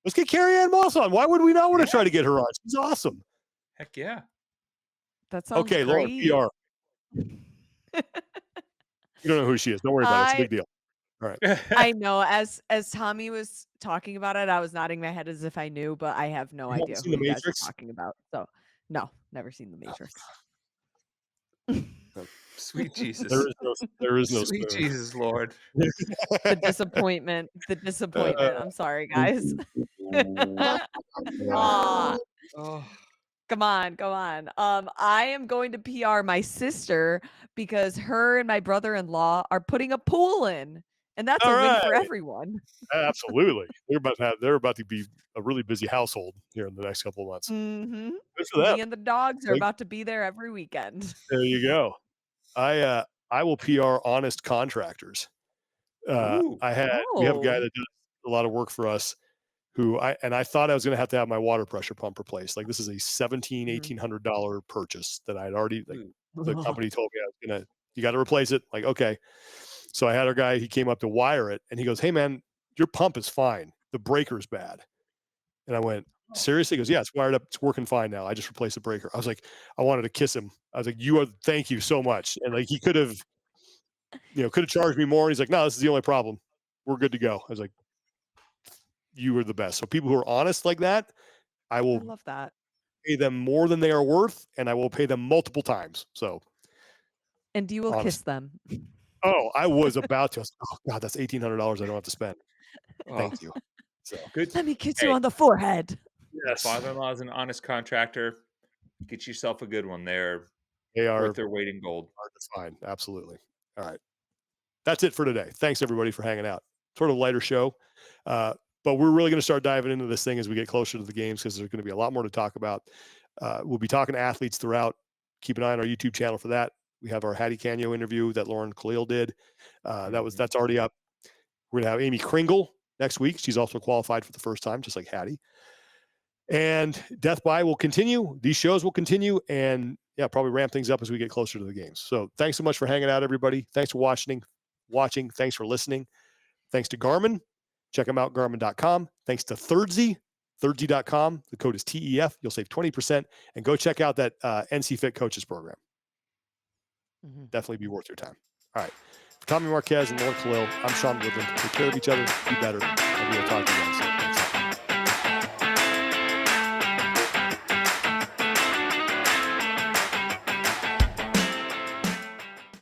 Let's get Carrie Ann Moss on. Why would we not want to try to get her on? She's awesome. Heck yeah. That sounds okay, Lauren, PR. You don't know who she is. Don't worry about it. It's a big deal. All right. I know. As Tommy was talking about it, I was nodding my head as if I knew, but I have no idea who you guys are talking about. So, no, never seen The Matrix. Sweet Jesus. There is no sweet spoon. Jesus, Lord. The disappointment. I'm sorry, guys. Oh. Come on. I am going to PR my sister because her and my brother-in-law are putting a pool in, and that's a win for everyone. Absolutely. They're about to be a really busy household here in the next couple of months. Mm-hmm. Good for them. Me and the dogs are about to be there every weekend. There you go. I will PR Honest Contractors. We have a guy that does a lot of work for us I thought I was going to have my water pressure pump replaced. Like, this is a $1,800 purchase that I'd already, the company told me you got to replace it. Like, okay. So I had our guy, he came up to wire it and he goes, hey man, your pump is fine. The breaker's bad. And I went, seriously? He goes, yeah, it's wired up. It's working fine now. I just replaced the breaker. I was like, I wanted to kiss him. I was like, thank you so much. And like, he could have charged me more. And he's like, no, this is the only problem. We're good to go. I was like, you were the best. So people who are honest like that, I love that. Pay them more than they are worth, and I will pay them multiple times. So, and you will kiss them. Oh, I was about to. Oh God, that's $1,800 I don't have to spend. Thank you. So good. Let me kiss you on the forehead. Yes. Father-in-law is an honest contractor. Get yourself a good one. They are worth their weight in gold. That's fine. Absolutely. All right. That's it for today. Thanks everybody for hanging out. Sort of a lighter show. But we're really going to start diving into this thing as we get closer to the games because there's going to be a lot more to talk about. We'll be talking to athletes throughout. Keep an eye on our YouTube channel for that. We have our Hattie Canyo interview that Lauren Khalil did. That's already up. We're going to have Amy Kringle next week. She's also qualified for the first time, just like Hattie. And Death By will continue. These shows will continue. And probably ramp things up as we get closer to the games. So thanks so much for hanging out, everybody. Thanks for watching. Thanks for listening. Thanks to Garmin. Check them out, Garmin.com. Thanks to Thirdsy.com. The code is TEF. You'll save 20%. And go check out that NC Fit Coaches program. Definitely be worth your time. All right. For Tommy Marquez and Lauren Khalil, I'm Sean Woodland. Take care of each other. Be better. And we will talk to you guys soon.